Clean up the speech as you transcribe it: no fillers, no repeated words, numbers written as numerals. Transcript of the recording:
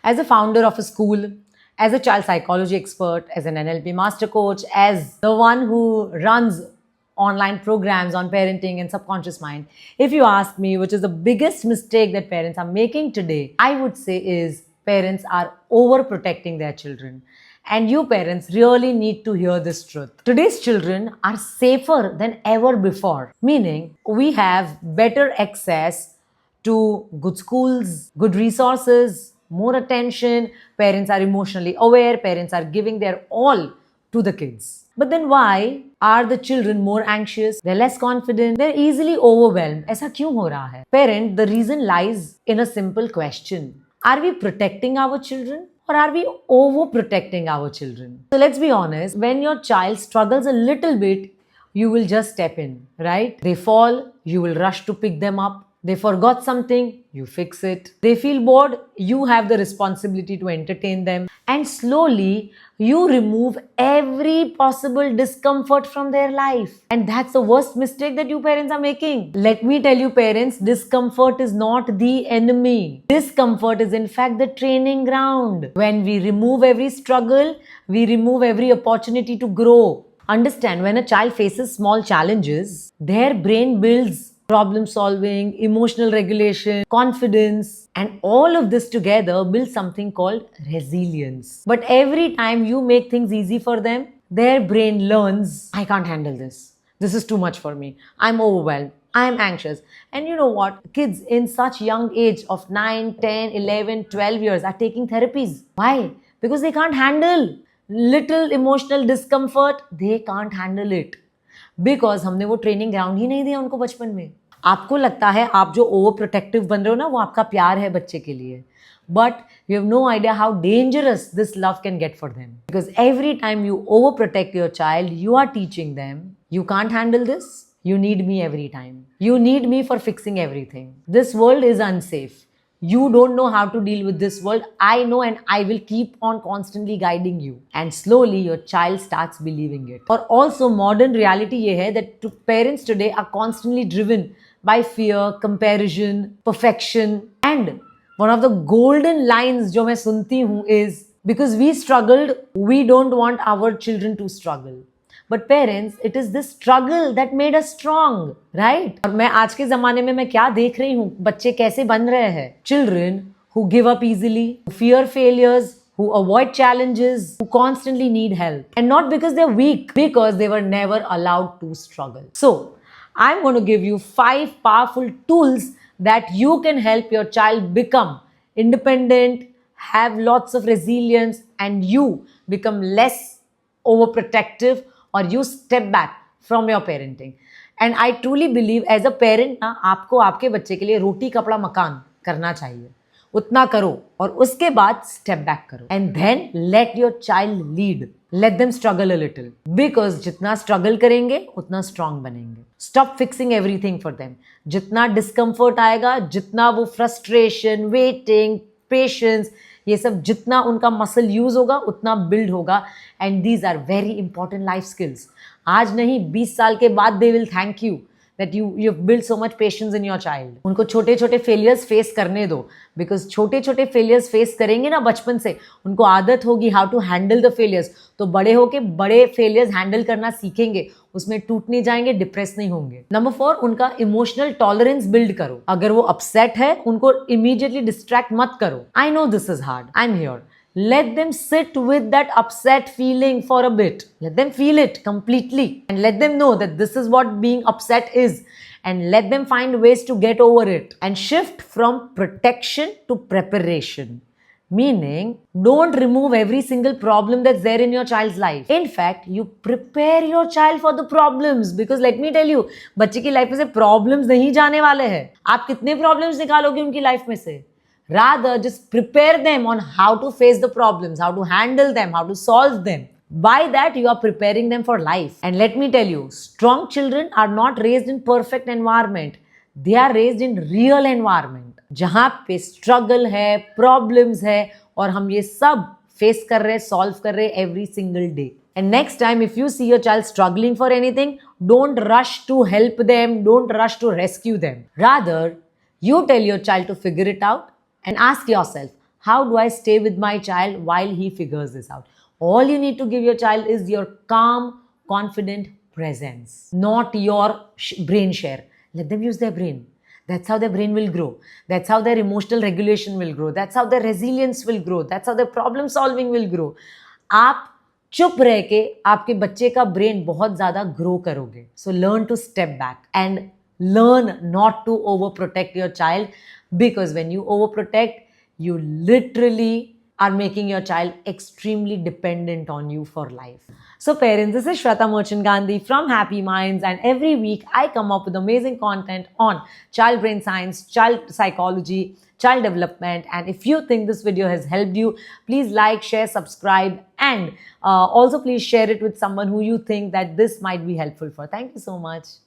As a founder of a school, as a child psychology expert, as an NLP master coach, as the one who runs online programs on parenting and subconscious mind, if you ask me which is the biggest mistake that parents are making today, I would say is parents are overprotecting their children. And you parents really need to hear this truth. Today's children are safer than ever before, meaning we have better access to good schools, good resources, more attention. Parents are emotionally aware, parents are giving their all to the kids. But then why are the children more anxious? They're less confident, they're easily overwhelmed. ऐसा क्यों हो रहा है? Parent, the reason lies in a simple question. Are we protecting our children? Or are we overprotecting our children? So let's be honest, when your child struggles a little bit, you will just step in, right? They fall, you will rush to pick them up. They forgot something, you fix it. They feel bored, you have the responsibility to entertain them. And slowly, you remove every possible discomfort from their life. And that's the worst mistake that you parents are making. Let me tell you parents, discomfort is not the enemy. Discomfort is in fact the training ground. When we remove every struggle, we remove every opportunity to grow. Understand, when a child faces small challenges, their brain builds problem solving, emotional regulation, confidence, and all of this together builds something called resilience. But every time you make things easy for them, their brain learns, I can't handle this. This is too much for me. I'm overwhelmed. I'm anxious. And you know what? Kids in such young age of 9, 10, 11, 12 years are taking therapies. Why? Because they can't handle little emotional discomfort. They can't handle it. Because हमने वो training ground ही नहीं दिया उनको बचपन में. आपको लगता है आप जो ओवर प्रोटेक्टिव बन रहे हो ना, वो आपका प्यार है बच्चे के लिए, but you have no idea how dangerous this love can get for them. Because every time you over protect your child, you are teaching them you can't handle this, you need me every time. You need me for fixing everything. This world is unsafe. You don't know how to deal with this world. I know, and I will keep on constantly guiding you. And slowly your child starts believing it. Or also modern reality ये है that parents today are constantly driven by fear, comparison, perfection. And one of the golden lines जो मैं सुनती हूँ is, because we struggled, we don't want our children to struggle. But parents, it is this struggle that made us strong, right? और मैं आज के ज़माने में मैं क्या देख रही हूँ, बच्चे कैसे बन रहे हैं. Children who give up easily, who fear failures, who avoid challenges, who constantly need help. And not because they're weak, because they were never allowed to struggle. So, I'm going to give you 5 powerful tools that you can help your child become independent, have lots of resilience, and you become less overprotective, or you step back from your parenting. And I truly believe as a parent ना, आपको आपके बच्चे के लिए रोटी कपड़ा मकान करना चाहिए. उतना करो और उसके बाद step back करो. And then let your child lead. Let them struggle a little. Because जितना struggle करेंगे उतना strong बनेंगे. Stop fixing everything for them. जितना discomfort आएगा, जितना वो frustration, waiting, patience, ये सब जितना उनका मसल यूज होगा उतना बिल्ड होगा. And these are very important life skills. आज नहीं, 20 साल के बाद they will thank you that you build so much patience in your child. उनको छोटे छोटे फेलियर्स फेस करने दो, बिकॉज छोटे छोटे फेलियर्स फेस करेंगे ना बचपन से, उनको आदत होगी how to handle the failures. तो बड़े होके बड़े फेलियर्स हैंडल करना सीखेंगे, उसमें टूट नहीं जाएंगे, डिप्रेस नहीं होंगे. नंबर 4, उनका इमोशनल टॉलरेंस बिल्ड करो. अगर वो अपसेट है, उनको इमीडिएटली डिस्ट्रैक्ट मत करो. I know this is hard, I am here. Let them sit with that upset feeling for a bit. Let them feel it completely and let them know that this is what being upset is, and let them find ways to get over it and shift from protection to preparation. Meaning, don't remove every single problem that's there in your child's life. In fact, you prepare your child for the problems, because let me tell you, बच्चे की life में से problems नहीं जाने वाले हैं. आप कितने problems निकालोगे उनकी लाइफ में से? Rather, just prepare them on how to face the problems, how to handle them, how to solve them. By that, you are preparing them for life. And let me tell you, strong children are not raised in perfect environment. They are raised in real environment. जहाँ पे struggle है, problems है, और हम ये सब face कर रहे, solve कर रहे every single day. And next time, if you see your child struggling for anything, don't rush to help them, don't rush to rescue them. Rather, you tell your child to figure it out. And ask yourself, how do I stay with my child while he figures this out? All you need to give your child is your calm, confident presence, not your brain share. Let them use their brain. That's how their brain will grow. That's how their emotional regulation will grow. That's how their resilience will grow. That's how their problem solving will grow. आप चुप रह के आपके बच्चे का brain बहुत ज्यादा grow करोगे. So learn to step back and learn not to overprotect your child, because when you overprotect, you literally are making your child extremely dependent on you for life. So parents, this is Shweta Merchant Gandhi from Happy Minds, and every week I come up with amazing content on child brain science, child psychology, child development. And if you think this video has helped you, please like, share, subscribe, and also please share it with someone who you think that this might be helpful for. Thank you so much.